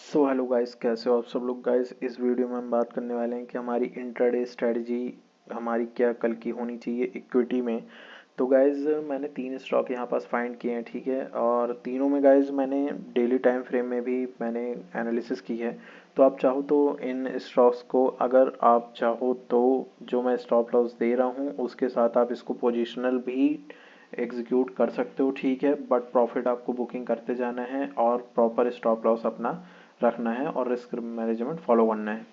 So hello guys, कैसे हो आप सब लोग। गाइस इस वीडियो में हम बात करने वाले हैं कि हमारी इंट्राडे स्ट्रेटजी हमारी क्या कल की होनी चाहिए इक्विटी में। तो गाइस मैंने 3 स्टॉक यहाँ पास फाइंड किए हैं, ठीक है, और तीनों में गाइस मैंने डेली टाइम फ्रेम में भी मैंने एनालिसिस की है। तो आप चाहो तो इन स्टॉक्स को, अगर आप चाहो तो जो मैं स्टॉप लॉस दे रहा हूँ उसके साथ आप इसको पोजिशनल भी एग्जीक्यूट कर सकते हो, ठीक है, बट प्रॉफिट आपको बुकिंग करते जाना है और प्रॉपर स्टॉप लॉस अपना रखना है और रिस्क मैनेजमेंट फॉलो करना है।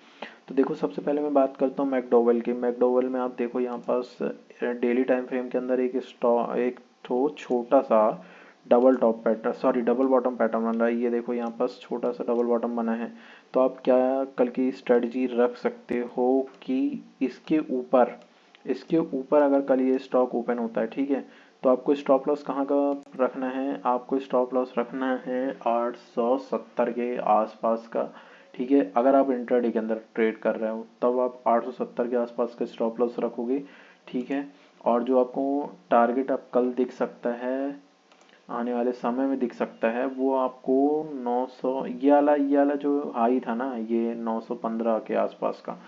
तो देखो, सबसे पहले मैं बात करता हूँ मैकडोवेल की। मैकडोवेल में आप देखो यहाँ पास डेली टाइम फ्रेम के अंदर एक तो छोटा सा double top pattern, sorry double bottom pattern बन रहा है। ये देखो यहाँ पास छोटा सा डबल बॉटम बना है। तो आप क्या कल की स्ट्रेटजी रख सकते हो कि इसके ऊपर अगर कल ये स्टॉक ओपन होता है, ठीक है, तो आपको स्टॉप लॉस कहाँ का रखना है। आपको स्टॉप लॉस रखना है 870 के आसपास का, ठीक है। अगर आप इंट्राडे के अंदर ट्रेड कर रहे हो तब आप 870 के आसपास का स्टॉप लॉस रखोगे, ठीक है। और जो आपको टारगेट अब कल दिख सकता है, आने वाले समय में दिख सकता है, वो आपको 900, ये वाला जो हाई था ना, ये 915 के आसपास का।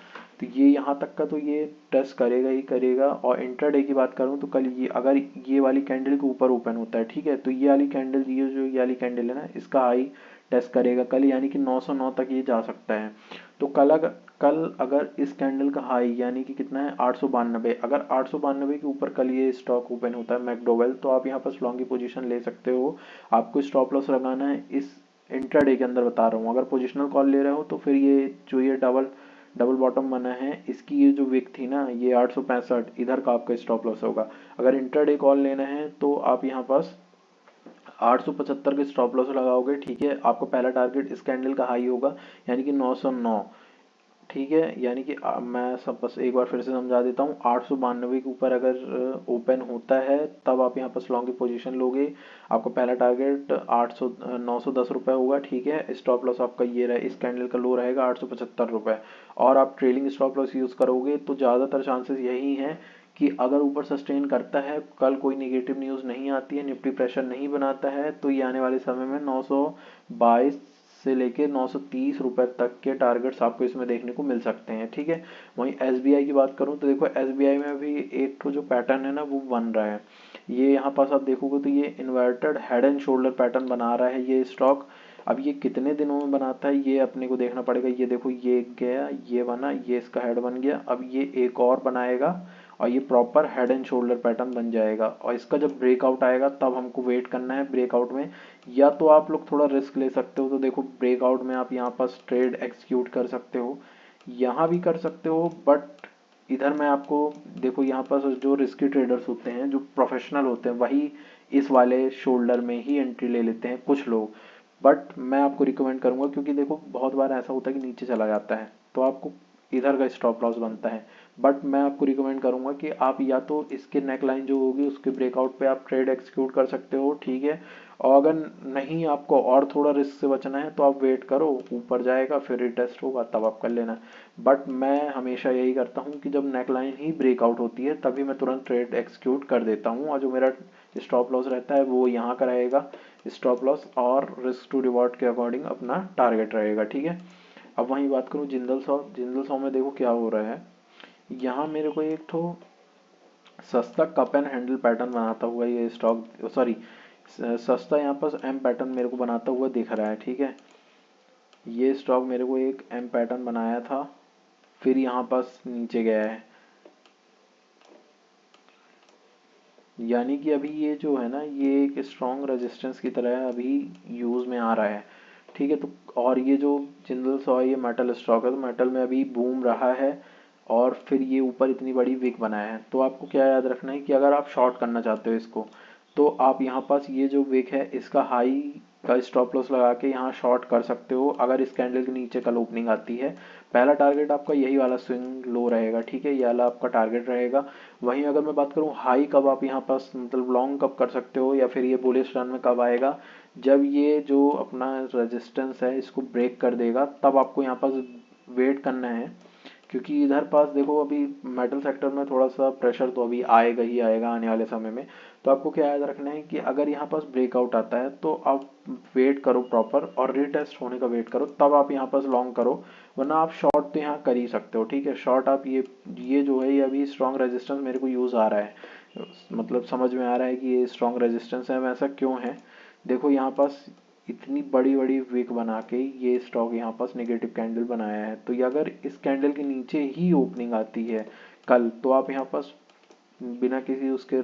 तो ये यहाँ तक का तो ये टच करेगा ही करेगा। और इंट्राडे की बात करूँ तो कल ये अगर ये वाली कैंडल के ऊपर ओपन होता है, ठीक है, तो ये वाली कैंडल, ये वाली कैंडल है ना, इसका हाई टेस्ट करेगा कल, यानी कि 909 तक ये जा सकता है। तो कल अगर इस कैंडल का हाई यानी कि कितना है 892, अगर 892 के ऊपर कल ये स्टॉक ओपन होता है मैकडोवेल, तो आप यहाँ पर लॉन्ग की पोजीशन ले सकते हो। आपको स्टॉप लॉस लगाना है इस इंट्राडे के अंदर बता रहा हूँ। अगर पोजिशनल कॉल ले रहे हो तो फिर ये जो ये डबल डबल बॉटम बना है, इसकी ये जो विक थी ना, ये 865, इधर का आपका स्टॉप लॉस होगा। अगर इंट्राडे कॉल लेना है तो आप यहाँ पास 875 के स्टॉप लॉस लगाओगे, ठीक है। आपको पहला टारगेट इस कैंडल का हाई होगा, यानी कि 909, ठीक है। यानी कि मैं सब बस एक बार फिर से समझा देता हूँ, 892 के ऊपर अगर ओपन होता है तब आप यहाँ पर लॉन्ग की पोजीशन लोगे। आपका पहला टारगेट 910 रुपये होगा, ठीक है। स्टॉप लॉस आपका ये रहे, इस कैंडल का लो रहेगा 875 रुपये। और आप ट्रेलिंग स्टॉप लॉस यूज़ करोगे तो ज़्यादातर चांसेस यही हैं कि अगर ऊपर सस्टेन करता है, कल कोई नेगेटिव न्यूज़ नहीं आती है, निफ्टी प्रेशर नहीं बनाता है, तो ये आने वाले समय में 922 से लेके 930 रुपए तक के टारगेट्स आपको इसमें देखने को मिल सकते हैं, ठीक है। वहीं एसबीआई की बात करूं तो देखो, एसबीआई में भी एक तो जो पैटर्न है ना वो बन रहा है। ये यहाँ पास आप देखोगे तो ये inverted head and shoulder pattern बना रहा है ये स्टॉक। अब ये कितने दिनों में बनाता है ये अपने को देखना पड़ेगा। ये देखो, ये गया, ये बना, ये इसका हेड बन गया, अब ये एक और बनाएगा और ये proper head and shoulder pattern बन जाएगा। और इसका जब ब्रेकआउट आएगा तब हमको वेट करना है। ब्रेकआउट में या तो आप लोग थोड़ा रिस्क ले सकते हो, तो देखो ब्रेकआउट में आप यहाँ पास ट्रेड एक्सिक्यूट कर सकते हो, यहाँ भी कर सकते हो, बट इधर मैं आपको, देखो यहाँ पास जो रिस्की ट्रेडर्स होते हैं, जो प्रोफेशनल होते हैं, वही इस वाले शोल्डर में ही एंट्री ले लेते हैं कुछ लोग। बट मैं आपको रिकमेंड करूंगा, क्योंकि देखो बहुत बार ऐसा होता है कि नीचे चला जाता है तो आपको इधर का स्टॉप लॉस बनता है। बट मैं आपको रिकमेंड करूंगा कि आप या तो इसके नेक लाइन जो होगी उसके ब्रेकआउट पे आप ट्रेड एक्सिक्यूट कर सकते हो, ठीक है। और अगर नहीं, आपको और थोड़ा रिस्क से बचना है तो आप वेट करो, ऊपर जाएगा फिर रिटेस्ट होगा तब आप कर लेना। बट मैं हमेशा यही करता हूँ कि जब नेक लाइन ही ब्रेकआउट होती है तभी मैं तुरंत ट्रेड एक्सिक्यूट कर देता हूँ, और जो मेरा स्टॉप लॉस रहता है वो यहाँ का रहेगा स्टॉप लॉस, और रिस्क टू रिवॉर्ड के अकॉर्डिंग अपना टारगेट रहेगा, ठीक है। अब वहीं बात करूँ जिंदल सॉ में देखो क्या हो रहा है। यहाँ मेरे को एक तो सस्ता कप एंड हैंडल पैटर्न बनाता हुआ ये स्टॉक, सॉरी सस्ता यहाँ पर एम पैटर्न मेरे को बनाता हुआ दिख रहा है, ठीक है। ये स्टॉक मेरे को एक एम पैटर्न बनाया था, फिर यहाँ पास नीचे गया है, यानी कि अभी ये जो है ना, ये एक स्ट्रॉन्ग रेजिस्टेंस की तरह अभी यूज में आ रहा है, ठीक है। तो और ये जो जिंदल सॉ ये मेटल स्टॉक है, तो मेटल में अभी बूम रहा है और फिर ये ऊपर इतनी बड़ी विक बनाया है। तो आपको क्या याद रखना है कि अगर आप शॉर्ट करना चाहते हो इसको, तो आप यहाँ पास ये जो विक है इसका हाई का स्टॉप लॉस लगा के यहाँ शॉर्ट कर सकते हो, अगर इस कैंडल के नीचे कल ओपनिंग आती है। पहला टारगेट आपका यही वाला स्विंग लो रहेगा, ठीक है, ये वाला आपका टारगेट रहेगा। वहीं अगर मैं बात करूँ हाई कब आप यहाँ पास मतलब लॉन्ग कब कर सकते हो, या फिर ये बुलिश रन में कब आएगा, जब ये जो अपना रेजिस्टेंस है इसको ब्रेक कर देगा, तब आपको यहाँ पास वेट करना है। क्योंकि इधर पास देखो, अभी मेटल सेक्टर में थोड़ा सा प्रेशर तो अभी आएगा ही आएगा आने वाले समय में। तो आपको क्या याद रखना है कि अगर यहाँ पास ब्रेकआउट आता है तो आप वेट करो प्रॉपर और रीटेस्ट होने का वेट करो, तब आप यहाँ पास लॉन्ग करो, वरना आप शॉर्ट तो यहाँ कर ही सकते हो। ठीक है, शॉर्ट आप ये जो है ये अभी स्ट्रॉन्ग रेजिस्टेंस मेरे को यूज़ आ रहा है, मतलब समझ में आ रहा है कि ये स्ट्रॉन्ग रेजिस्टेंस है, वैसा क्यों है। देखो यहाँ पास इतनी बड़ी बड़ी विक बना के ये स्टॉक यहाँ पास नेगेटिव कैंडल बनाया है, तो ये अगर इस कैंडल के नीचे ही ओपनिंग आती है कल, तो आप यहाँ पास बिना किसी उसके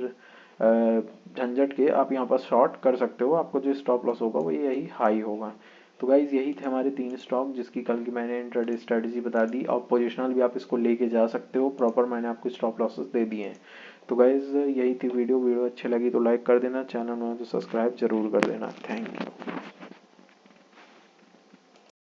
झंझट के आप यहाँ पास शॉर्ट कर सकते हो। आपको जो स्टॉप लॉस होगा वो यही हाई होगा। तो गाइज यही थे हमारे 3 स्टॉक जिसकी कल की मैंने इंट्राडे स्ट्रेटेजी बता दी, और पोजिशनल भी आप इसको लेके जा सकते हो, प्रॉपर मैंने आपको स्टॉप लॉसेस दे दिए हैं। तो गाइज यही थी वीडियो अच्छी लगी तो लाइक कर देना, चैनल में तो सब्सक्राइब जरूर कर देना। Thank you.